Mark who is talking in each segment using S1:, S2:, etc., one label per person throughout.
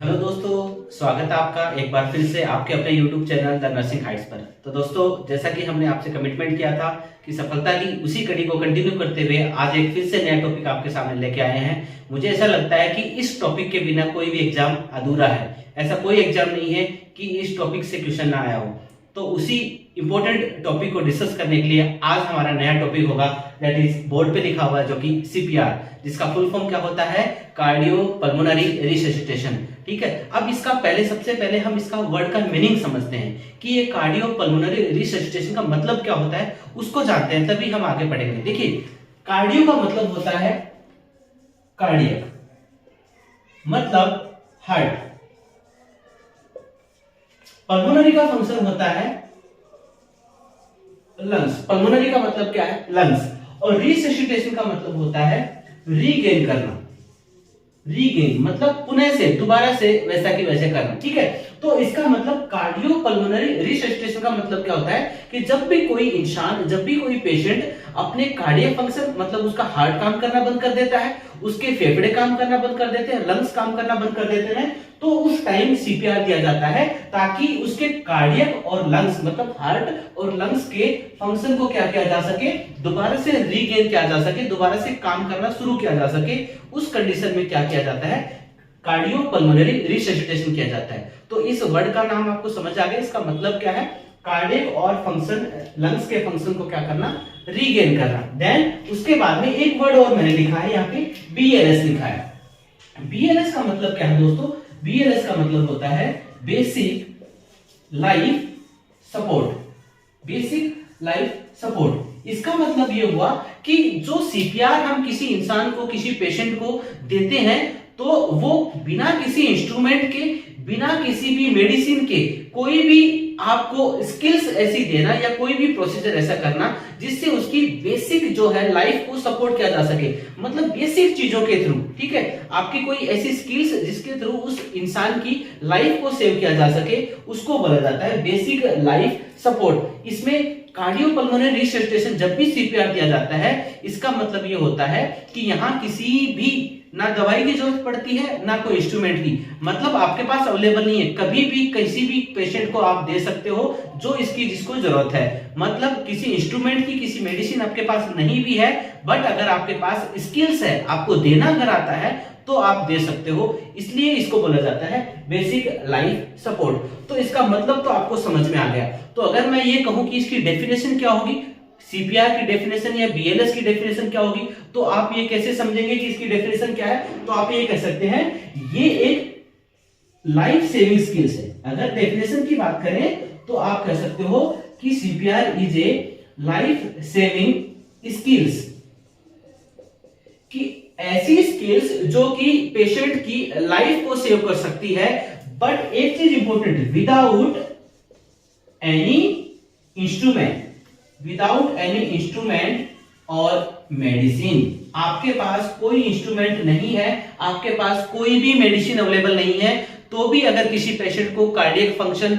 S1: Hello दोस्तों, स्वागत है आपका एक बार फिर से आपके अपने YouTube channel the nursing Heights पर। तो दोस्तों, जैसा कि हमने आपसे कमिटमेंट किया था कि सफलता की उसी कड़ी को कंटिन्यू करते हुए आज एक फिर से नया टॉपिक आपके सामने लेके आए हैं। मुझे ऐसा लगता है कि इस टॉपिक के बिना कोई भी एग्जाम अधूरा है। ऐसा कोई एग्जाम नहीं है कि इस टॉपिक से क्वेश्चन ना आया हो। तो उसी इंपॉर्टेंट टॉपिक को डिस्कस करने के लिए आज हमारा नया टॉपिक होगा, दैट इज बोर्ड पे लिखा हुआ है, जो कि सीपीआर, जिसका फुल फॉर्म क्या होता है, कार्डियो पल्मोनरी रिससिटेशन। ठीक है, अब इसका सबसे पहले हम इसका वर्ड का मीनिंग समझते हैं कि ये कार्डियो पल्मोनरी रिससिटेशन का मतलब क्या होता है, उसको जानते हैं, तभी हम आगे बढ़ेंगे। देखिए, कार्डियो का मतलब होता है कार्डियक, मतलब हार्ट। पल्मोनरी का फंक्शन होता है लंग्स। पल्मोनरी का मतलब क्या है, लंग्स। और रिससिटेशन का मतलब होता है रीगेन करना। रीगेन मतलब पुनः से, दोबारा से वैसा कि वैसे करना। ठीक है, तो इसका मतलब कार्डियो पल्मोनरी रिससिटेशन का मतलब क्या होता है कि जब भी कोई इंसान, जब भी कोई पेशेंट अपने कार्डियक फंक्शन, मतलब उसका हार्ट काम करना बंद कर देता है, उसके फेफड़े काम करना बंद कर देते हैं, लंग्स काम करना बंद कर देते हैं, तो उस टाइम सीपीआर दिया जाता है, ताकि उसके कार्डियक और लंग्स, मतलब हार्ट और लंग्स के फंक्शन को क्या किया जा सके, दोबारा से रीगेन किया जा सके, दोबारा से काम करना शुरू किया जा सके। उस कंडीशन में क्या किया जाता है, कार्डियो पल्मोनरी रिससिटेशन किया जाता है। तो इस वर्ड का नाम आपको समझ आ गया, इसका मतलब क्या है, कार्डियक और फंक्शन, लंग्स के फंक्शन को क्या करना, रीगेन करना। देन उसके बाद में एक वर्ड और मैंने लिखा है, यहाँ पे बीएलएस लिखा है। बीएलएस का मतलब क्या है दोस्तों, बीएलएस का मतलब होता है basic life support. Basic life support, इसका मतलब ये हुआ कि जो सीपीआर हम किसी इंसान को, किसी पेशेंट को देते हैं, तो वो बिना किसी इंस्ट्रूमेंट के, बिना किसी भी मेडिसिन के, कोई भी आपको स्किल्स ऐसी देना या कोई भी प्रोसीजर ऐसा करना जिससे उसकी बेसिक जो है लाइफ को सपोर्ट किया जा सके, मतलब बेसिक चीजों के थ्रू। ठीक है, आपकी कोई ऐसी स्किल्स जिसके थ्रू उस इंसान की लाइफ को सेव किया जा सके, उसको बोला जाता है बेसिक लाइफ सपोर्ट। इसमें कार्डियो पल्मोनरी रिससिटेशन जब भी सीपीआर दिया जाता है, इसका मतलब ये होता है कि यहां किसी भी ना दवाई की जरूरत पड़ती है, ना कोई इंस्ट्रूमेंट की, मतलब आपके पास अवेलेबल नहीं है, कभी भी किसी भी पेशेंट को आप दे सकते हो जो जिसको जरूरत है। मतलब किसी इंस्ट्रूमेंट की, किसी मेडिसिन आपके पास नहीं भी है, बट अगर आपके पास स्किल्स है, आपको देना अगर आता है, तो आप दे सकते हो। इसलिए इसको बोला जाता है बेसिक लाइफ सपोर्ट। तो इसका मतलब तो आपको समझ में आ गया। तो अगर मैं ये कहूं कि इसकी डेफिनेशन क्या होगी, सीपीआर की डेफिनेशन या बीएलएस की डेफिनेशन क्या होगी, तो आप ये कैसे समझेंगे कि इसकी डेफिनेशन क्या है, तो आप ये कह सकते हैं ये एक लाइफ सेविंग स्किल्स है। अगर डेफिनेशन की बात करें तो आप कह सकते हो कि CPR is a life saving skills, कि ऐसी स्किल्स जो कि पेशेंट की लाइफ को सेव कर सकती है, बट एक चीज important, without any instrument, without any instrument और मेडिसिन। आपके पास कोई इंस्ट्रूमेंट नहीं है, आपके पास कोई भी मेडिसिन अवेलेबल नहीं है, तो भी अगर किसी पेशेंट को कार्डियक फंक्शन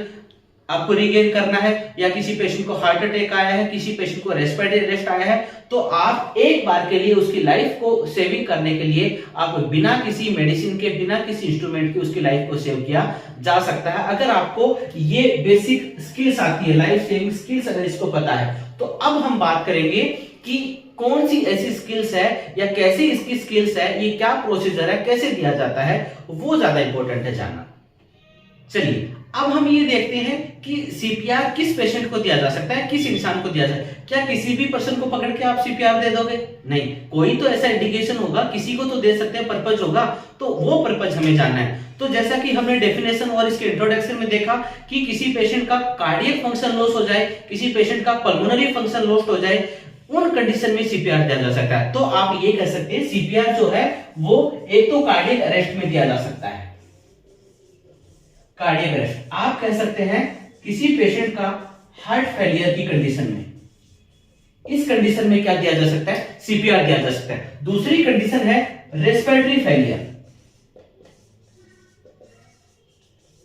S1: आपको रीगेन करना है, या किसी पेशेंट को हार्ट अटैक आया है, किसी पेशेंट को रेस्पिरेटरी अरेस्ट आया है, तो आप एक बार के लिए उसकी लाइफ को सेविंग करने के लिए आप बिना किसी मेडिसिन के, बिना किसी इंस्ट्रूमेंट के उसकी लाइफ को सेव किया जा सकता है, अगर आपको ये बेसिक स्किल्स आती है, लाइफ सेविंग स्किल्स अगर इसको पता है। तो अब हम बात करेंगे कि कौन सी ऐसी स्किल्स है या कैसे इसकी स्किल्स है, ये क्या प्रोसीजर है, कैसे दिया जाता है, वो ज्यादा इंपॉर्टेंट है जानना। चलिए, अब हम ये देखते हैं कि सीपीआर किस पेशेंट को दिया जा सकता है, किस इंसान को दिया जाए। क्या किसी भी पर्सन को पकड़ के आप सीपीआर दे दोगे? नहीं, कोई तो ऐसा इंडिकेशन होगा, किसी को तो दे सकते हैं, पर्पज होगा, तो वो पर्पज हमें जानना है। तो जैसा कि हमने डेफिनेशन और इसके इंट्रोडक्शन में देखा कि किसी पेशेंट का कार्डियक फंक्शन लॉस हो जाए, किसी पेशेंट का पल्मोनरी फंक्शन लॉस हो जाए, उन कंडीशन में सीपीआर दिया जा सकता है। तो आप ये कह सकते हैं सीपीआर जो है वो एक तो कार्डियक अरेस्ट में दिया जा सकता है, कार्डियक अरेस्ट। आप कह सकते हैं किसी पेशेंट का हार्ट फेलियर की कंडीशन में, इस कंडीशन में क्या दिया जा सकता है, सीपीआर दिया जा सकता है। दूसरी कंडीशन है रेस्पिरेटरी फेलियर।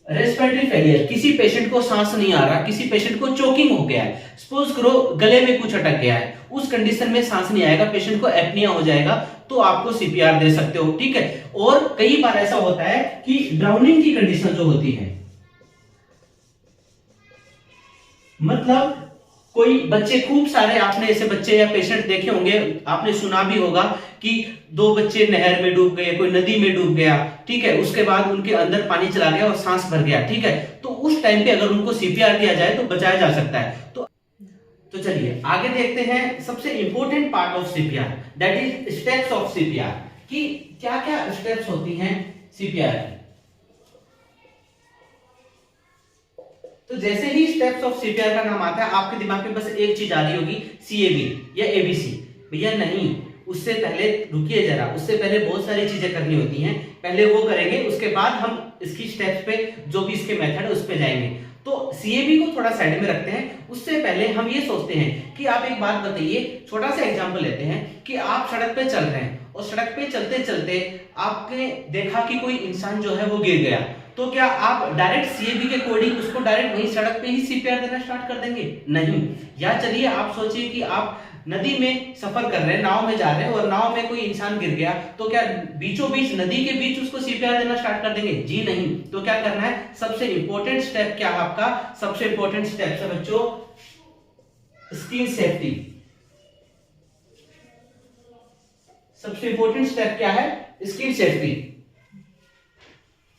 S1: रेस्पिरेटरी फेलियर, किसी पेशेंट को सांस नहीं आ रहा, किसी पेशेंट को चोकिंग हो गया है, सपोज करो गले में कुछ अटक गया है, उस कंडीशन में सांस नहीं आएगा, पेशेंट को एपनिया हो जाएगा, तो आपको सीपीआर दे सकते हो, ठीक है। और कई बार ऐसा होता है कि ड्राउनिंग की कंडीशन जो होती है, मतलब कोई बच्चे खूब सारे, आपने ऐसे बच्चे या पेशेंट देखे होंगे, आपने सुना भी होगा कि 2 बच्चे नहर में डूब गए, कोई नदी में डूब गया, ठीक है, उसके बाद उनके अंदर पानी चला गया और सांस भर गया, ठीक है। तो उस टाइम पे अगर उनको सीपीआर दिया जाए तो बचाया जा सकता है। तो चलिए आगे देखते हैं सबसे important part of CPR, that is steps of CPR, कि क्या क्या स्टेप्स होती हैं सीपीआर की। तो जैसे ही स्टेप्स ऑफ सीपीआर का नाम आता है, आपके दिमाग में बस एक चीज आ रही होगी, सीएबी या एबीसी। भैया नहीं, उससे पहले रुकिए जरा, उससे पहले बहुत सारी चीजें करनी होती हैं, पहले वो करेंगे, उसके बाद हम इसकी स्टेप्स पे जो भी इसके मेथड है उस पे जाएंगे। तो सीएबी को थोड़ा साइड में रखते हैं, उससे पहले हम ये सोचते हैं कि आप एक बात बताइए, छोटा सा एग्जांपल लेते हैं कि आप सड़क पे चल रहे हैं और सड़क पे चलते चलते आपने देखा कि कोई इंसान जो है वो गिर गया, तो क्या आप डायरेक्ट सीएबी के अकॉर्डिंग उसको डायरेक्ट वहीं सड़क पे ही सीपीआर देना स्टार्ट कर देंगे? नहीं। या चलिए आप सोचिए कि आप नदी में सफर कर रहे हैं, नाव में जा रहे हैं और नाव में कोई इंसान गिर गया, तो क्या बीचों बीच नदी के बीच उसको सीपीआर देना स्टार्ट कर देंगे? जी नहीं। तो क्या करना है, सबसे इंपॉर्टेंट स्टेप क्या है आपका, सबसे इंपॉर्टेंट स्टेप है बच्चों स्किन सेफ्टी। सबसे इंपॉर्टेंट स्टेप क्या है, स्किन सेफ्टी।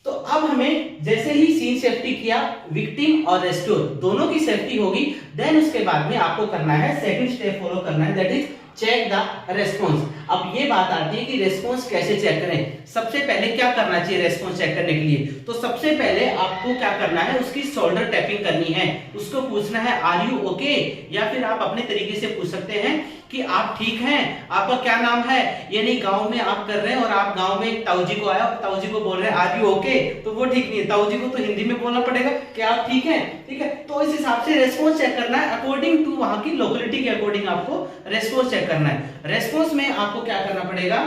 S1: तो अब हमें जैसे ही सीन सेफ्टी किया, विक्टिम और रेस्क्यूर दोनों की सेफ्टी होगी, देन उसके बाद में आपको करना है सेकंड स्टेप फॉलो करना है, that is check the response. अब ये बात आती है कि रेस्पॉन्स कैसे चेक करें। सबसे पहले क्या करना चाहिए रेस्पॉन्स चेक करने के लिए, तो सबसे पहले आपको क्या करना है, उसकी शोल्डर टैपिंग करनी है, उसको पूछना है आर यू ओके, या फिर आप अपने तरीके से पूछ सकते हैं कि आप ठीक हैं, आपका क्या नाम है। यानी गांव में आप कर रहे हैं और आप गांव में ताऊ जी को आया, ताऊ जी को बोल रहे हैं आर यू ओके, तो वो ठीक नहीं है, ताऊ जी को तो हिंदी में बोलना पड़ेगा कि आप ठीक हैं, ठीक है। तो इस हिसाब से रेस्पॉन्स चेक करना है, अकॉर्डिंग टू वहां की लोकेलिटी के अकॉर्डिंग आपको रेस्पॉन्स चेक करना है। रेस्पॉन्स में आपको क्या करना पड़ेगा,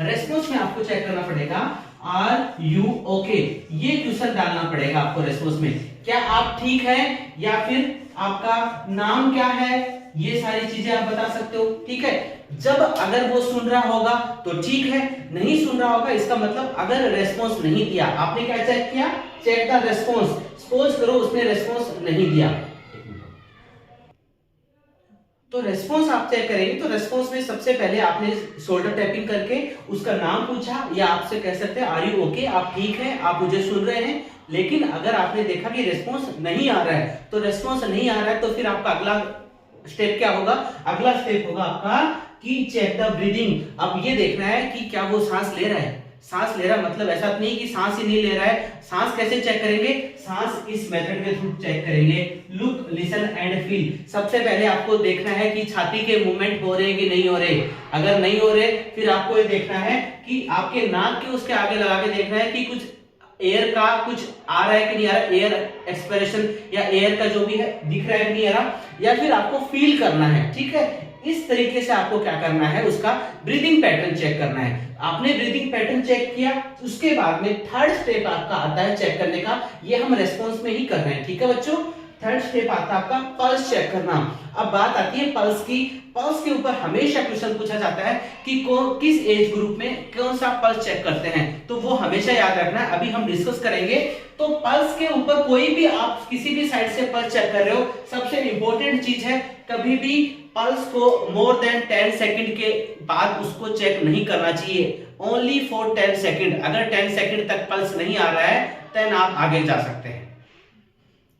S1: रेस्पॉन्स में आपको चेक करना पड़ेगा आर यू ओके, ये क्वेश्चन डालना पड़ेगा आपको रेस्पॉन्स में, क्या आप ठीक हैं, या फिर आपका नाम क्या है, ये सारी चीजें आप बता सकते हो, ठीक है। जब अगर वो सुन रहा होगा तो ठीक है, नहीं सुन रहा होगा इसका मतलब अगर रेस्पॉन्स नहीं दिया, आपने क्या चेक किया, चेक द रेस्पॉन्स, सपोज करो उसने रेस्पॉन्स नहीं दिया, तो रेस्पॉन्स आप चेक करेंगे। तो रेस्पॉन्स में सबसे पहले आपने शोल्डर टैपिंग करके उसका नाम पूछा, या आपसे कह सकते हैं आर यू ओके, आप ठीक हैं, आप मुझे सुन रहे हैं। लेकिन अगर आपने देखा कि रेस्पॉन्स नहीं आ रहा है, तो रेस्पॉन्स नहीं आ रहा है तो फिर आपका अगला स्टेप क्या होगा, अगला स्टेप होगा आपका कि चेक द ब्रीदिंग। अब ये देखना है कि क्या वो सांस ले रहा है। सांस ले रहा मतलब ऐसा नहीं कि सांस ही नहीं ले रहा है। सांस कैसे चेक करेंगे, सांस इस मेथड के थ्रू चेक करेंगे, लुक लिसन एंड फील। सबसे पहले आपको देखना है कि छाती के मूवमेंट हो रहे हैं कि नहीं हो रहे। अगर नहीं हो रहे फिर आपको ये देखना है कि आपके नाक के उसके आगे लगा के देखना है कि कुछ एयर का कुछ आ रहा है कि नहीं आ रहा, एयर एक्सपिरेशन या एयर का जो भी है दिख रहा है कि नहीं आ रहा, या फिर आपको फील करना है, ठीक है। इस तरीके से आपको क्या करना है, उसका ब्रीदिंग पैटर्न चेक करना है। आपने ब्रीदिंग पैटर्न चेक किया, उसके बाद में थर्ड स्टेप आपका आता है चेक करने का, ये हम रेस्पॉन्स में ही कर रहे हैं, ठीक है बच्चों। थर्ड स्टेप आता है आपका पल्स चेक करना। अब बात आती है पल्स की। पल्स के ऊपर हमेशा क्वेश्चन पूछा जाता है कि किस एज ग्रुप में कौन सा पल्स चेक करते हैं, तो वो हमेशा याद रखना है, अभी हम डिस्कस करेंगे। तो पल्स के ऊपर कोई भी आप किसी भी साइड से पल्स चेक कर रहे हो, सबसे इंपॉर्टेंट चीज है कभी भी पल्स को मोर देन 10 सेकंड के बाद उसको चेक नहीं करना चाहिए, ओनली फॉर 10 सेकंड। अगर 10 सेकंड तक पल्स नहीं आ रहा है देन आप आगे जा सकते हैं।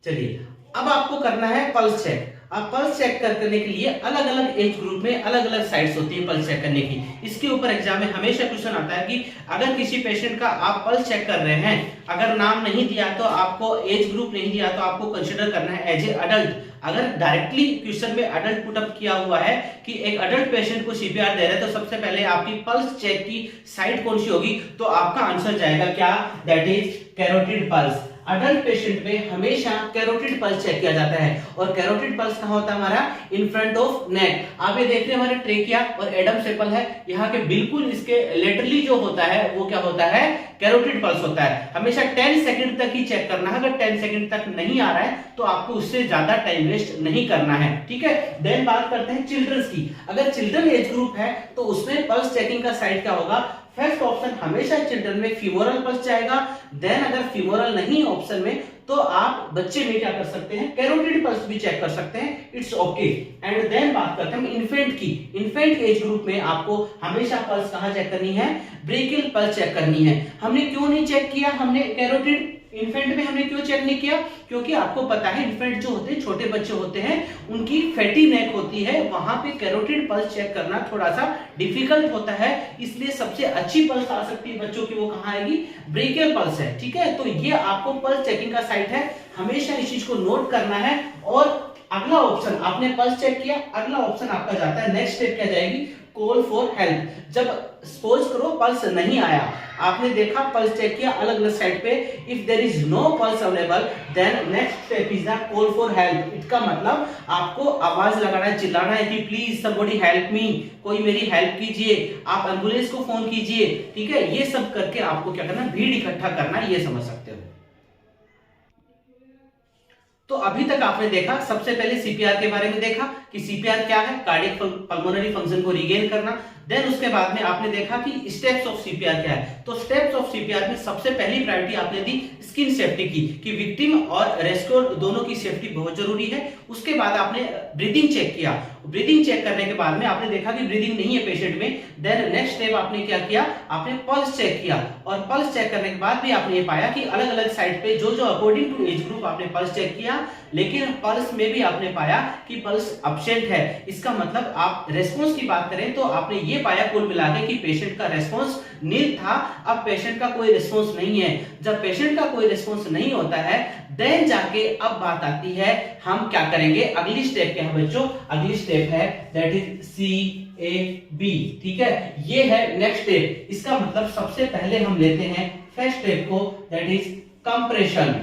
S1: चलिए अब आपको करना है पल्स चेक। अब पल्स चेक करने के लिए अलग अलग एज ग्रुप में अलग अलग साइट्स होती है पल्स चेक करने की। इसके ऊपर एग्जाम में हमेशा क्वेश्चन आता है कि अगर किसी पेशेंट का आप पल्स चेक कर रहे हैं, अगर नाम नहीं दिया तो आपको, एज ग्रुप नहीं दिया तो आपको कंसीडर करना है एज ए अडल्ट। अगर डायरेक्टली क्वेश्चन में अडल्ट पुटअप किया हुआ है कि एक अडल्ट पेशेंट को सीपीआर दे रहे हैं, तो सबसे पहले आपकी पल्स चेक की साइट कौन सी होगी, तो आपका आंसर जाएगा क्या, that is carotid pulse. Adult patient में हमेशा कैरोटिड पल्स चेक किया जाता है, और कैरोटिड पल्स कहाँ होता है हमारा, इन फ्रंट ऑफ नेक। आप ये देख रहे हैं हमारे ट्रेकिया और एडम सेपल है, यहाँ के बिल्कुल इसके लेटरली जो होता है वो क्या होता है, कैरोटिड पल्स होता है। हमेशा 10 सेकंड तक ही चेक करना है, अगर 10 सेकंड तक नहीं आ रहा है तो आपको उससे ज्यादा टाइम वेस्ट नहीं करना है, ठीक है। देन बात करते हैं चिल्ड्रंस की। अगर चिल्ड्रन एज ग्रुप है तो उसमें पल्स चेकिंग का साइड क्या होगा, फर्स्ट ऑप्शन हमेशा चिल्ड्रन में फीमोरल पल्स जाएगा। देन अगर फीमोरल नहीं ऑप्शन में तो आप बच्चे में क्या कर सकते हैं, कैरोटिड पल्स भी चेक कर सकते हैं, इट्स ओके। एंड देन बात करते हैं इन्फेंट की। इन्फेंट एज ग्रुप में आपको हमेशा पल्स कहां चेक करनी है, ब्रेकियल पल्स चेक करनी है। हमने क्यों नहीं चेक किया, हमने कैरोटिड इन्फेंट में हमने क्यों चेक नहीं किया, क्योंकि आपको पता है इन्फेंट जो होते हैं, छोटे बच्चे होते हैं, उनकी फैटी नेक होती है, वहां पे कैरोटिड पल्स चेक करना थोड़ा सा डिफिकल्ट होता है, इसलिए सबसे अच्छी पल्स आ सकती है बच्चों की, वो कहां आएगी, ब्रेकियल पल्स है, ठीक है। तो ये आपको पल्स चेकिंग का साइट है, हमेशा इस चीज को नोट करना है। और अगला ऑप्शन, आपने पल्स चेक किया, अगला ऑप्शन आपका जाता है, नेक्स्ट स्टेप क्या जाएगी, कॉल फॉर हेल्प। जब सपोज करो पल्स नहीं आया, आपने देखा पल्स चेक किया अलग अलग साइड पे, if there is no pulse available then next step is the call for help. इसका मतलब आपको आवाज लगाना है, चिल्लाना है कि प्लीज समबडी हेल्प मी, कोई मेरी हेल्प कीजिए, आप एम्बुलेंस को फोन कीजिए, ठीक है। ये सब करके आपको क्या करना, भीड़ इकट्ठा करना, ये समझ सकते हो। तो अभी तक आपने देखा, सबसे पहले सीपीआर के बारे में देखा कि सीपीआर क्या है, कार्डियक पल्मोनरी फंक्शन को रिगेन करना। देन उसके बाद में आपने देखा कि स्टेप्स ऑफ सीपीआर क्या है। तो स्टेप्स ऑफ सीपीआर में सबसे पहली प्रायोरिटी आपने दी स्किन सेफ्टी की, कि विक्टिम और रेस्क्यूअर दोनों की सेफ्टी बहुत जरूरी है। उसके बाद आपने ब्रीदिंग चेक किया, ब्रीदिंग चेक करने के बाद में आपने देखा कि ब्रीदिंग नहीं है पेशेंट में। देन नेक्स्ट स्टेप आपने क्या किया, आपने पल्स चेक किया, और पल्स चेक करने के बाद भी आपने ये पाया कि अलग अलग साइड पे जो जो अकॉर्डिंग टू एज ग्रुप आपने पल्स चेक किया, लेकिन पल्स में भी आपने पाया कि पल्स एब्सेंट है। इसका मतलब आप रेस्पॉन्स की बात करें तो आपने ये पाया कुल मिला के कि पेशेंट का रेस्पॉन्स नील था। अब पेशेंट का कोई रिस्पॉन्स नहीं है। जब पेशेंट का कोई रिस्पॉन्स नहीं होता है देन जाके अब बात आती है हम क्या करेंगे, अगली स्टेप क्या है बच्चों, अगली स्टेप है दैट इज CAB, ठीक है। ये है नेक्स्ट स्टेप। इसका मतलब सबसे पहले हम लेते हैं फर्स्ट स्टेप को, दैट इज कंप्रेशन।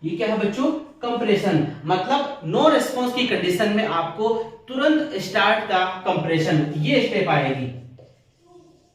S1: ये क्या है बच्चों, कंप्रेशन। मतलब नो रिस्पॉन्स की कंडीशन में आपको तुरंत स्टार्ट का कंप्रेशन, ये स्टेप आएगी।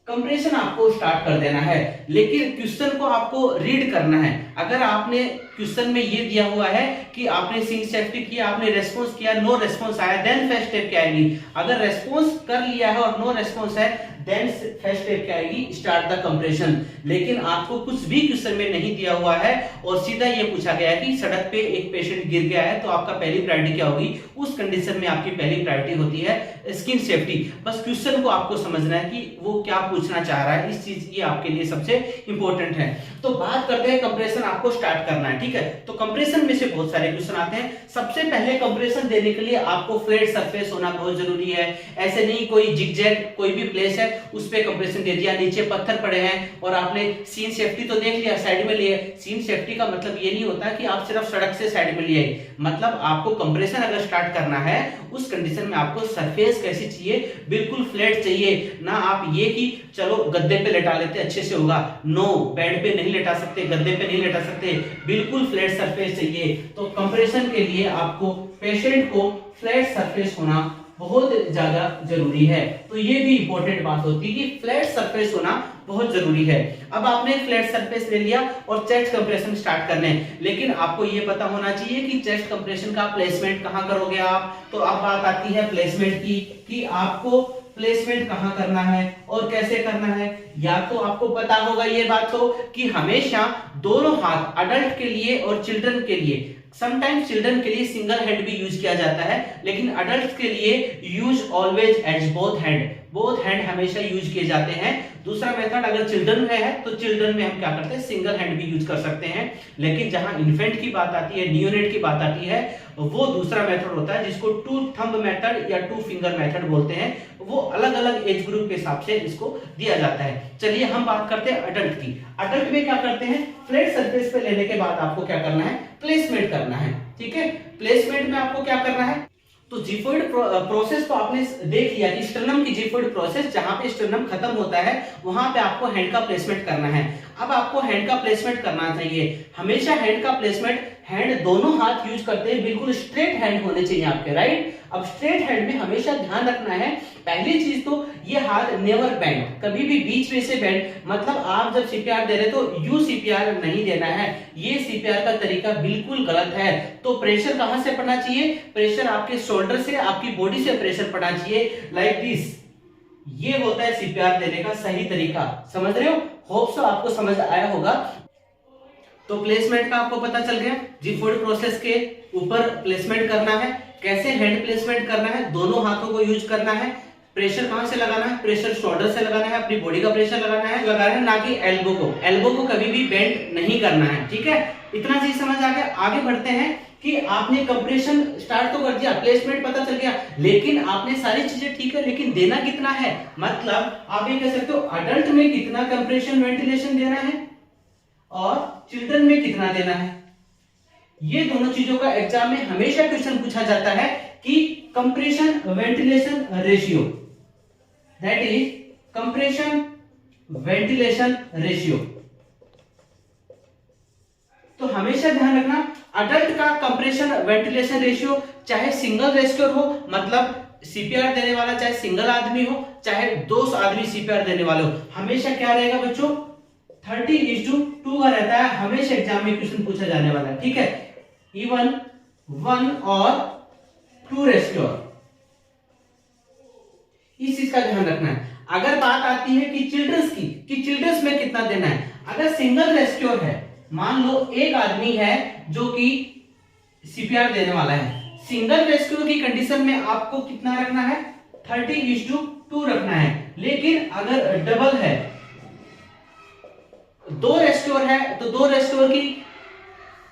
S1: कंप्रेशन आपको स्टार्ट कर देना है, लेकिन क्वेश्चन को आपको रीड करना है। अगर आपने क्वेश्चन में ये दिया हुआ है कि आपने सिंक सेफ्टी किया, आपने रेस्पॉन्स किया, नो रेस्पॉन्स आया, देन फर्स्ट स्टेप क्या आएगी। अगर रेस्पॉन्स कर लिया है और नो रेस्पॉन्स है देन फर्स्ट स्टेप क्या आएगी, स्टार्ट द कंप्रेशन। लेकिन आपको कुछ भी क्वेश्चन में नहीं दिया हुआ है और सीधा ये पूछा गया है कि सड़क पे एक पेशेंट गिर गया है, तो आपका पहली प्रायोरिटी क्या होगी, उस कंडीशन में आपकी पहली प्रायोरिटी होती है स्किन सेफ्टी। बस क्वेश्चन को आपको समझना है कि वो क्या पूछना चाह रहा है, इस चीज ये आपके लिए सबसे इंपॉर्टेंट है। तो बात करते हैं कंप्रेशन आपको स्टार्ट करना है, ठीक है। तो कंप्रेशन में से बहुत सारे क्वेश्चन आते हैं। सबसे पहले कंप्रेशन देने के लिए आपको फ्लैट सरफेस होना बहुत जरूरी है। ऐसे नहीं कोई जिगजैग कोई भी प्लेस है उस पे कंप्रेशन दे दिया, नीचे पत्थर पड़े हैं और आपने सीन सेफ्टी तो देख लिया, साइड में लिए। सीन सेफ्टी का मतलब ये नहीं होता कि आप सिर्फ सड़क से साइड में लिए, मतलब आपको कंप्रेशन अगर स्टार्ट करना है उस कंडीशन में आपको सरफेस कैसी चाहिए, बिल्कुल फ्लैट चाहिए ना। आप ये कि चलो गद्दे पे लेटा लेते अच्छे से होगा, नो, बेड पे नहीं लेटा सकते, गद्दे पे नहीं लेटा सकते, बिल्कुल फ्लैट सरफेस चाहिए। तो कंप्रेशन के लिए आपको पेशेंट को फ्लैट सरफेस होना बहुत ज्यादा जरूरी है। तो ये भी इंपॉर्टेंट बात होती है कि फ्लैट सरफेस होना बहुत जरूरी है। अब आपने फ्लैट सरफेस ले लिया और चेस्ट कंप्रेशन स्टार्ट करने, लेकिन आपको ये पता होना चाहिए कि चेस्ट कंप्रेशन का प्लेसमेंट कहां करोगे आप। तो अब बात आती है प्लेसमेंट की, कि आपको प्लेसमेंट कहां करना है और कैसे करना है। या तो आपको पता होगा ये बात हो कि हमेशा दोनों हाथ अडल्ट के लिए और चिल्ड्रन के लिए, समटाइम्स चिल्ड्रन के लिए सिंगल हैंड भी यूज किया जाता है, लेकिन अडल्ट के लिए use always as both hand, both hand हमेशा यूज किए जाते हैं। दूसरा मेथड अगर चिल्ड्रन में है तो चिल्ड्रन में हम क्या करते हैं, सिंगल हैंड भी यूज कर सकते हैं। लेकिन जहां इन्फेंट की बात आती है, नियोनेट की बात आती है, वो दूसरा मेथड होता है जिसको टू थंब मेथड या टू फिंगर मेथड बोलते हैं। वो अलग अलग एज ग्रुप के हिसाब से इसको दिया जाता है। चलिए हम बात करते हैं अडल्ट की। अडल्ट में क्या करते हैं, फ्लैट सरफेस पे लेने के बाद आपको क्या करना है, प्लेसमेंट करना है, ठीक है। प्लेसमेंट में आपको क्या करना है, तो जिफॉइड प्रोसेस तो आपने देख लिया कि स्टर्नम की जिफॉइड प्रोसेस, जहां पे स्टर्नम खत्म होता है वहां पे आपको हैंड का प्लेसमेंट करना है। अब आपको हैंड का प्लेसमेंट करना चाहिए। हमेशा हैंड का प्लेसमेंट, हैंड दोनों हाथ यूज करते हैं, बिल्कुल स्ट्रेट हैंड होने चाहिए आपके, राइट। अब स्ट्रेट हैंड में हमेशा ध्यान रखना है, पहली चीज तो ये हाथ नेवर बेंड, कभी भी बीच में से बेंड, मतलब आप जब सीपीआर दे रहे तो यू सीपीआर नहीं देना है, ये सीपीआर का तरीका बिल्कुल गलत है। तो प्रेशर कहां से पड़ना चाहिए, प्रेशर आपके शोल्डर से, आपकी बॉडी से प्रेशर पड़ना चाहिए, लाइक दिस। ये होता है सीपीआर देने का सही तरीका, समझ रहे हो? होप सो आपको समझ आया होगा। तो प्लेसमेंट का आपको पता चल गया, G4 प्रोसेस के ऊपर प्लेसमेंट करना है, कैसे हैंड प्लेसमेंट करना है, दोनों हाथों को यूज करना है, प्रेशर कहां से लगाना है, प्रेशर शोल्डर से लगाना है, अपनी बॉडी का प्रेशर लगाना है ना कि एल्बो को। एल्बो को कभी भी बेंड नहीं करना है, ठीक है। इतना चीज समझ आ गया। आगे बढ़ते हैं कि आपने कंप्रेशन स्टार्ट तो कर दिया, प्लेसमेंट पता चल गया, लेकिन आपने सारी चीजें ठीक है, लेकिन देना कितना है, मतलब आप ये कह सकते हो अडल्ट में कितना कंप्रेशन वेंटिलेशन देना है और चिल्ड्रन में कितना देना है। ये दोनों चीजों का एग्जाम में हमेशा क्वेश्चन पूछा जाता है कि compression ventilation ratio, that is compression ventilation ratio. तो हमेशा ध्यान रखना, अडल्ट का कंप्रेशन वेंटिलेशन रेशियो चाहे सिंगल रेस्क्योर हो, मतलब सीपीआर देने वाला चाहे सिंगल आदमी हो, चाहे 2 आदमी सीपीआर देने वाले हो, हमेशा क्या रहेगा बच्चों, 30:2 का रहता है। हमेशा एग्जाम में क्वेश्चन पूछा जाने वाला है, ठीक है। इवन 1 और 2 रेस्क्योर, इस चीज का ध्यान रखना है। अगर बात आती है कि चिल्ड्रंस की, कि चिल्ड्रंस में कितना देना है, अगर सिंगल रेस्क्योर है, मान लो एक आदमी है जो कि सीपीआर देने वाला है, सिंगल रेस्क्योर की कंडीशन में आपको कितना रखना है, 30:2 रखना है। लेकिन अगर डबल है, 2 रेस्क्योर है, तो 2 रेस्क्योर की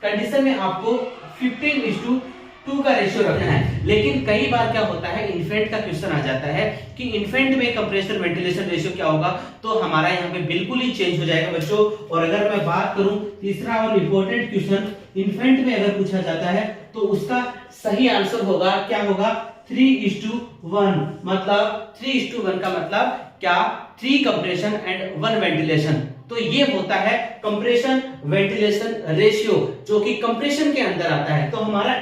S1: कंडीशन में आपको 15:2 का रेशियो रखना है। लेकिन कई बार क्या होता है, इन्फेंट का क्वेश्चन आ जाता है कि इन्फेंट में कंप्रेशन वेंटिलेशन रेशियो क्या होगा, तो हमारा यहाँ पे बिल्कुल ही चेंज हो जाएगा बच्चों। और अगर मैं बात करूं तीसरा और इंपॉर्टेंट क्वेश्चन इन्फेंट में अगर पूछा जाता है, तो उसका सही आंसर होगा, क्या होगा, 3:1। मतलब 3:1 का मतलब क्या, 3 कंप्रेशन एंड 1 वेंटिलेशन। तो ये होता है कंप्रेशन वेंटिलेशन रेशियो, जो कि कंप्रेशन के अंदर आता है। तो हमारा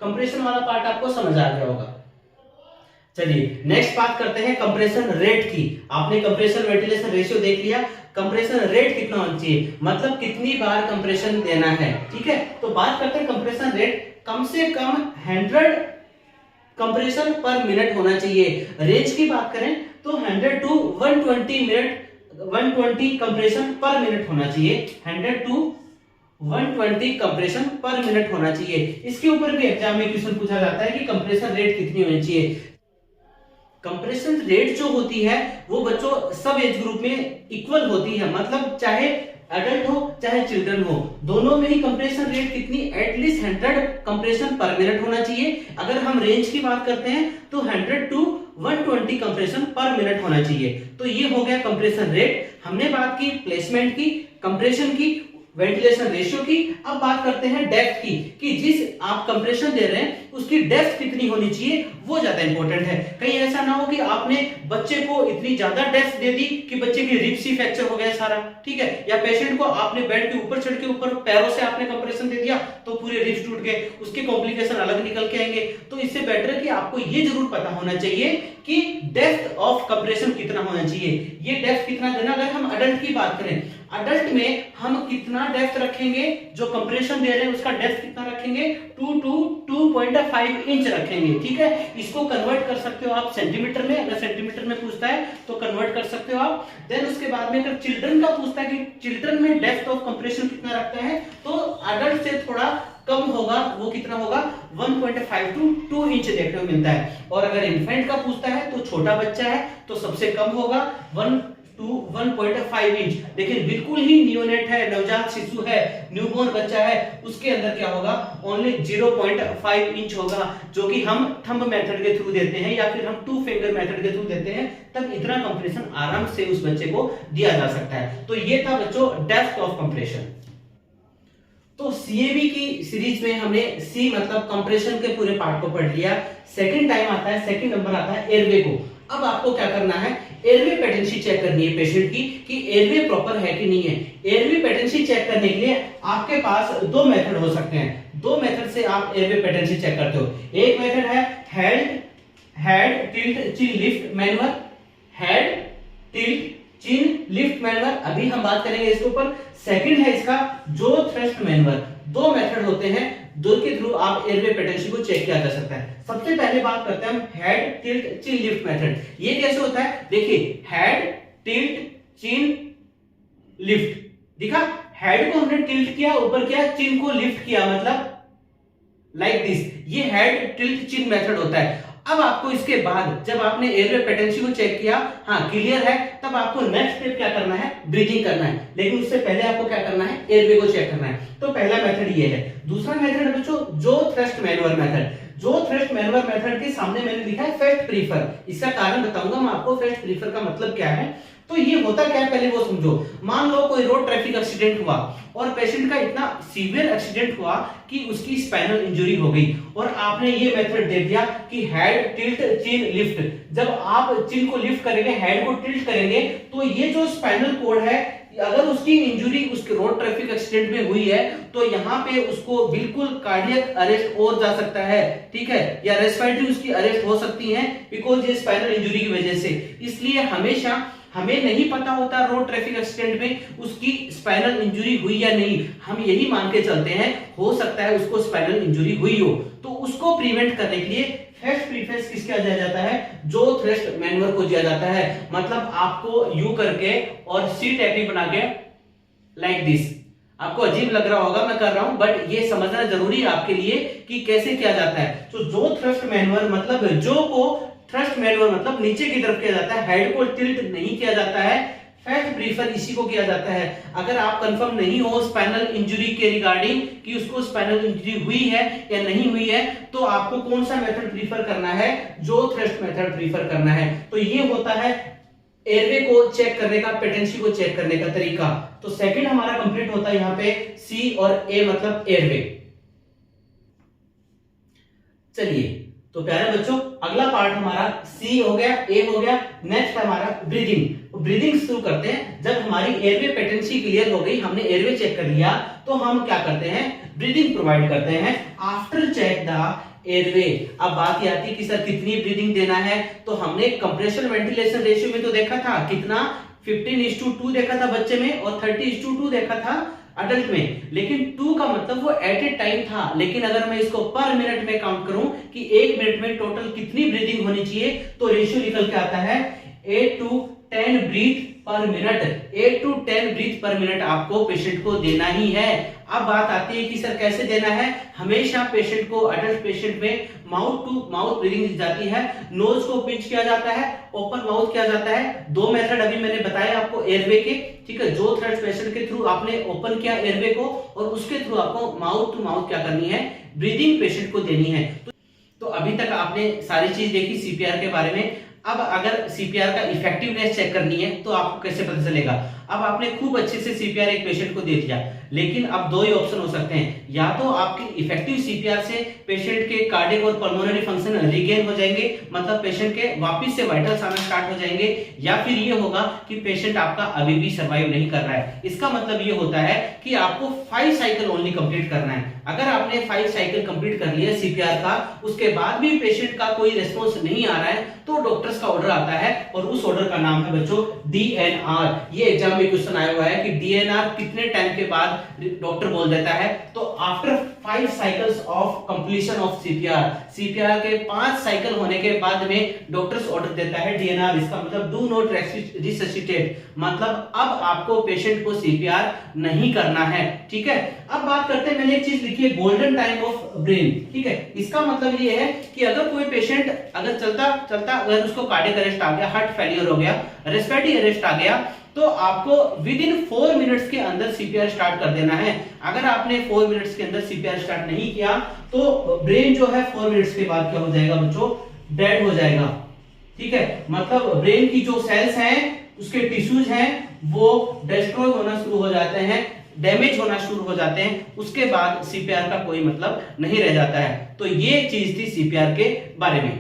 S1: कंप्रेशन वाला पार्ट आपको समझ आ गया होगा। चलिए नेक्स्ट बात करते हैं कंप्रेशन रेट की। आपने कंप्रेशन वेंटिलेशन रेशियो देख लिया, कंप्रेशन रेट कितना होना चाहिए, मतलब कितनी बार कंप्रेशन देना है, ठीक है। तो बात करते हैं कंप्रेशन रेट, कम से कम 100 कंप्रेशन पर मिनट होना चाहिए। रेंज की बात करें तो 100 to 120 मिनट, 120 कंप्रेशन पर मिनट होना चाहिए, 100 to 120 कंप्रेशन पर मिनट होना चाहिए। इसके ऊपर भी एग्जाम में क्वेश्चन पूछा जाता है कि कंप्रेशन रेट कितनी होनी चाहिए। कंप्रेशन रेट जो होती है वो बच्चों सब एज ग्रुप में इक्वल होती है, मतलब चाहे एडल्ट हो चाहे चिल्ड्रन हो, दोनों में ही कंप्रेशन रेट कितनी, एटलीस्ट 100 कंप्रेशन पर मिनट होना चाहिए। अगर हम रेंज की बात करते हैं तो 100 to 120 कंप्रेशन पर मिनट होना चाहिए। तो ये हो गया कंप्रेशन रेट। हमने बात की प्लेसमेंट की, कंप्रेशन की, वेंटिलेशन रेशियो की। अब बात करते हैं डेप्थ की, कि जिस आप कंप्रेशन दे रहे हैं उसकी डेप्थ कितनी होनी चाहिए, वो ज्यादा इंपॉर्टेंट है। कहीं ऐसा ना हो कि आपने बच्चे को इतनी ज्यादा डेप्थ दे दी कि बच्चे की रिब्स ही फ्रैक्चर हो गया सारा, ठीक है, या पेशेंट को आपने बेड के ऊपर चढ़ के ऊपर पैरों से आपने कंप्रेशन दे दिया तो पूरे रिब्स टूट गए, उसके कॉम्प्लिकेशन अलग निकल के आएंगे। तो इससे बेटर है कि आपको ये जरूर पता होना चाहिए कि डेप्थ ऑफ कंप्रेशन कितना होना चाहिए, ये डेप्थ कितना देना। अगर हम अडल्ट की बात करें, अडल्ट में हम कितना डेप्थ रखेंगे, जो कंप्रेशन दे रहे हैं उसका डेप्थ कितना रखेंगे, 2 to 2.5 इंच रखेंगे, ठीक है। इसको कन्वर्ट कर सकते हो आप सेंटीमीटर में, अगर सेंटीमीटर में पूछता है तो कन्वर्ट कर सकते हो आप। देन उसके बाद में अगर चिल्ड्रन का पूछता है कि चिल्ड्रन में डेप्थ ऑफ कंप्रेशन कितना रखता है, तो अडल्ट से थोड़ा कम होगा, वो कितना होगा, 1.5 to 2 इंच देखने को मिलता है। और अगर इन्फेंट का पूछता है तो छोटा बच्चा है तो सबसे कम होगा 1 to 1.5 इंच। लेकिन बिल्कुल ही नियोनेट है, नवजात शिशु है, न्यूबॉर्न बच्चा है, उसके अंदर क्या होगा, ओनली 0.5 इंच होगा, जो कि हम थंब मेथड के थ्रू देते हैं या फिर हम 2 फिंगर मेथड के थ्रू देते हैं, तब इतना कंप्रेशन आराम से उस बच्चे को दिया जा सकता है। तो ये था बच्चों डेप्थ ऑफ कंप्रेशन। तो सीएबी की सीरीज में हमने सी मतलब कंप्रेशन के पूरे पार्ट को पढ़ लिया। सेकंड टाइम आता है, सेकंड नंबर आता है एयरवे को। अब आपको क्या करना है, एयरवे पेटेंसी चेक करनी है पेशेंट की कि एयरवे प्रॉपर है कि नहीं है। एयरवे पेटेंसी चेक करने के लिए आपके पास दो मेथड हो सकते हैं। दो मेथड से आप एयरवे पेटेंसी चेक करते हो। एक मेथड है हेड टिल्ट चिन लिफ्ट मैनुअल, हेड टिल्ट चिन लिफ्ट मैनुअल, अभी हम बात करेंगे इसके ऊपर। सेकंड है इसका जो थ्रस्ट मैनुअल। दो मेथड होते हैं, दो के थ्रू आप एयरवे पेटेंसी को चेक किया जा सकता है। सबसे पहले बात करते हैं हम हेड टिल्ट चिन लिफ्ट मेथड। ये कैसे होता है, देखिए हेड टिल्ट चिन लिफ्ट, दिखा हेड को हमने टिल्ट किया, ऊपर किया, चिन को लिफ्ट किया, मतलब लाइक दिस। ये हेड टिल्ट चिन मेथड होता है। अब आपको इसके बाद जब आपने एयरवे पेटेंसी को चेक किया, हाँ क्लियर है, तब आपको नेक्स्ट स्टेप क्या करना है, ब्रीदिंग करना है। लेकिन उससे पहले आपको क्या करना है, एयरवे को चेक करना है। तो पहला मेथड ये है। दूसरा मेथड है बच्चों जो थ्रस्ट मैनुअल मेथड। जो थ्रस्ट मैनुअल मेथड के सामने मैंने लिखा है फर्स्ट प्रीफर। इसका कारण बताऊंगा मैं आपको फर्स्ट प्रीफर का मतलब क्या है। तो ये होता क्या है पहले वो समझो। मान लो कोई रोड ट्रैफिक एक्सीडेंट हुआ और पेशेंट का इतना सीवियर एक्सीडेंट हुआ कि उसकी स्पाइनल इंजरी हो गई, और आपने ये मेथड दे दिया कि हेड टिल्ट चिन लिफ्ट। जब आप चिन को लिफ्ट करेंगे, हेड को टिल्ट करेंगे, तो ये जो स्पाइनल कोड है, अगर उसकी इंजरी उसके रोड ट्रैफिक एक्सीडेंट में हुई है तो यहाँ पे उसको बिल्कुल कार्डियक अरेस्ट और जा सकता है, ठीक है, या रेस्पिरेटरी उसकी अरेस्ट हो सकती है, बिकॉज ये स्पाइनल इंजरी की वजह से। इसलिए हमेशा हमें नहीं पता होता रोड ट्रैफिक एक्सीडेंट में उसकी स्पाइनल इंजरी हुई या नहीं, हम यही मान के चलते हैं हो सकता है उसको स्पाइनल इंजरी हुई हो। तो उसको प्रिवेंट करने के लिए फर्स्ट प्रीफेस किसका दिया जाता है, जो थ्रस्ट मैनुअल को दिया जाता है। मतलब आपको यू करके और सी टेक्निक बना के लाइक दिस। आपको अजीब लग रहा होगा मैं कर रहा हूं, बट ये समझना जरूरी है आपके लिए कि कैसे किया जाता है। तो जो थ्रस्ट मैनुअल मतलब जो को थ्रस्ट मैनुअल मतलब नीचे की तरफ किया जाता है, हेड को टिल्ट नहीं किया जाता है। फर्स्ट प्रीफर इसी को किया जाता है। अगर आप कंफर्म नहीं हो स्पाइनल इंजरी के रिगार्डिंग कि उसको स्पाइनल इंजरी हुई है या नहीं हुई है, तो आपको कौन सा मेथड प्रीफर करना है, जो थ्रस्ट मेथड प्रीफर करना है। तो ये होता है एयरवे को चेक करने का, पेटेंसी को चेक करने का तरीका। तो सेकंड हमारा कंप्लीट होता है यहाँ पे सी और ए मतलब एयरवे। चलिए तो प्यारे बच्चों अगला पार्ट हमारा सी हो गया, ए हो गया। नेक्स्ट हमारा ब्रीदिंग। ब्रीदिंग शुरू करते हैं। जब हमारी एयरवे पेटेंसी क्लियर हो गई, हमने एयरवे चेक कर लिया, तो हम क्या करते हैं, ब्रीदिंग प्रोवाइड करते हैं आफ्टर चेक द एयरवे। अब बात ये आती है कि सर कितनी ब्रीदिंग देना है। तो हमने कंप्रेशन वेंटिलेशन रेशियो में तो देखा था कितना, 15:2 देखा था बच्चे में और 30:2 देखा था अडल्ट में। लेकिन 2 का मतलब वो एट ए टाइम था। लेकिन अगर मैं इसको पर मिनट में काउंट करूं कि 1 मिनट में टोटल कितनी ब्रीदिंग होनी चाहिए, तो रेशियो निकल के आता है 8 to 10 breath per minute. 8 to 10 breath per minute आपको पेशेंट को देना ही है। अब बात आती है कि सर कैसे देना है। हमेशा पेशेंट को, अडल्ट पेशेंट में माउथ टू माउथ ब्रीदिंग दी जाती है। नोज को पिंच किया जाता है, ओपन माउथ किया जाता है। दो मेथड अभी मैंने बताया आपको एयरवे के, ठीक है। जो थ्रस्ट पेशेंट के थ्रू आपने ओपन किया एयरवे को, और उसके थ्रू आपको माउथ टू माउथ क्या करनी है, ब्रीदिंग पेशेंट को देनी है। तो अभी तक आपने सारी चीज देखी सीपीआर के बारे में। अब अगर सीपीआर का इफेक्टिवनेस चेक करनी है तो आपको कैसे पता चलेगा। अब आपने खूब अच्छे से सीपीआर एक पेशेंट को दे दिया, लेकिन अब दो ही ऑप्शन हो सकते हैं। या तो आपकी इफेक्टिव सीपीआर से पेशेंट के कार्डियक और पल्मोनरी फंक्शन रिगेन हो जाएंगे, मतलब पेशेंट के वापस से वाइटल्स आना स्टार्ट हो जाएंगे, या फिर ये होगा कि पेशेंट आपका अभी भी सर्वाइव नहीं कर रहा है। इसका मतलब ये होता है कि आपको 5 साइकिल ओनली कंप्लीट करना है। अगर आपने 5 साइकिल कंप्लीट कर लिया सीपीआर का, उसके बाद भी पेशेंट का कोई रिस्पॉन्स नहीं आ रहा है, तो डॉक्टर्स का ऑर्डर आता है, और उस ऑर्डर का नाम है बच्चों डीएनआर। ये एग्जाम में क्वेश्चन आया हुआ है कि डीएनआर कितने टाइम के बाद डॉक्टर बोल देता है। तो after 5 cycles of completion of CPR, CPR के 5 साइकिल होने के बाद में डॉक्टर्स ऑर्डर देता है डीएनआर। इसका मतलब डू नॉट रिससिटेट, मतलब अब आपको पेशेंट को सीपीआर नहीं करना है, ठीक है। अब बात करते हैं, मैंने एक चीज लिखी है गोल्डन टाइम ऑफ ब्रेन, ठीक है। इसका मतलब ये है कि अगर कोई पेशेंट अगर चलता चलता अगर उसको कार्डियक अरेस्ट आ गया, हार्ट फेलियर हो गया, रेस्पिरेटरी अरेस्ट आ गया, तो आपको विद इन 4 मिनट्स के अंदर सीपीआर स्टार्ट कर देना है। अगर आपने 4 मिनट्स के अंदर सीपीआर स्टार्ट नहीं किया तो ब्रेन जो है 4 मिनट्स के बाद क्या हो जाएगा बच्चों, डेड हो जाएगा, ठीक है। मतलब ब्रेन की जो सेल्स हैं, उसके टिश्यूज हैं, वो डिस्ट्रॉय होना शुरू हो जाते हैं, डैमेज होना शुरू हो जाते हैं। उसके बाद सीपीआर का कोई मतलब नहीं रह जाता है। तो ये चीज थी सीपीआर के बारे में।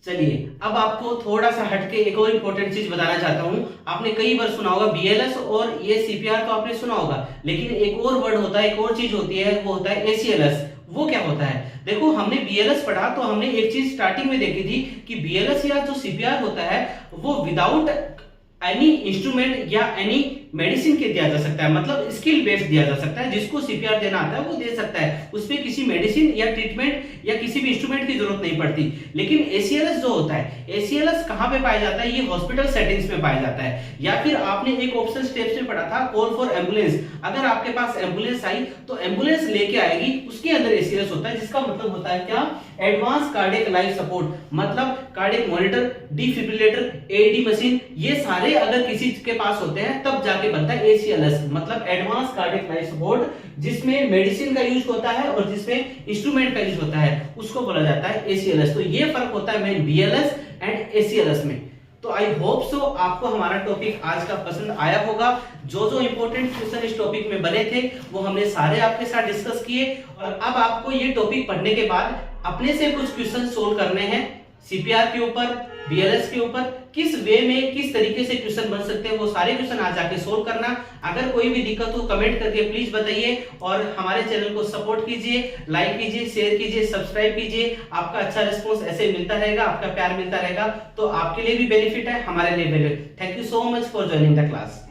S1: चलिए अब आपको थोड़ा सा हटके एक और इंपॉर्टेंट चीज बताना चाहता हूं। आपने कई बार सुना होगा बीएलएस और ये सीपीआर तो आपने सुना होगा, लेकिन एक और वर्ड होता है, एक और चीज होती है, वो होता है एसीएलएस। वो क्या होता है? देखो हमने बीएलएस पढ़ा तो हमने एक चीज स्टार्टिंग में देखी थी कि बीएलएस या जो सीपीआर होता है वो विदाउट एनी इंस्ट्रूमेंट या एनी मेडिसिन के दिया जा सकता है, मतलब स्किल बेस्ड दिया जा सकता है। जिसको सीपीआर देना आता है वो दे सकता है, उस पर किसी मेडिसिन या ट्रीटमेंट या किसी भी इंस्ट्रूमेंट की जरूरत नहीं पड़ती। लेकिन एसीएलएस जो होता है, एसीएलएस कहां पे पाया जाता है? ये हॉस्पिटल सेटिंग्स में पाया जाता है। या फिर आपने एक ऑप्शन स्टेप्स में पढ़ा था कॉल फॉर एम्बुलेंस, अगर आपके पास एम्बुलेंस आई तो एम्बुलेंस लेके आएगी, उसके अंदर एसीएलएस होता है, जिसका मतलब होता है क्या? एडवांस कार्डियक लाइफ सपोर्ट, मतलब cardiac monitor, defibrillator, AD machine, ये सारे अगर किसी के पास होते हैं तब जाके बनता है एसीएलएस, मतलब एडवांस कार्डियक लाइफ सपोर्ट, जिसमें मेडिसिन का यूज होता है और जिसमें इंस्ट्रूमेंट का यूज होता है, उसको बोला जाता है एसीएलएस। तो ये फर्क होता है मेन बीएलएस एंड एसीएलएस में। तो आई होप सो आपको हमारा टॉपिक आज का पसंद आया होगा। जो जो इंपॉर्टेंट क्वेश्चन इस टॉपिक में बने थे वो हमने सारे आपके साथ डिस्कस किए, और अब आपको ये टॉपिक पढ़ने के बाद अपने से कुछ क्वेश्चन सोल्व करने हैं सीपीआर के ऊपर, बीएलएस के ऊपर, किस वे में किस तरीके से क्वेश्चन बन सकते हैं, वो सारे क्वेश्चन आज जाके सोल्व करना। अगर कोई भी दिक्कत हो कमेंट करके प्लीज बताइए, और हमारे चैनल को सपोर्ट कीजिए, लाइक कीजिए, शेयर कीजिए, सब्सक्राइब कीजिए। आपका अच्छा रिस्पॉन्स ऐसे मिलता रहेगा, आपका प्यार मिलता रहेगा, तो आपके लिए भी बेनिफिट है, हमारे लिए benefit. Thank you so much for joining the class.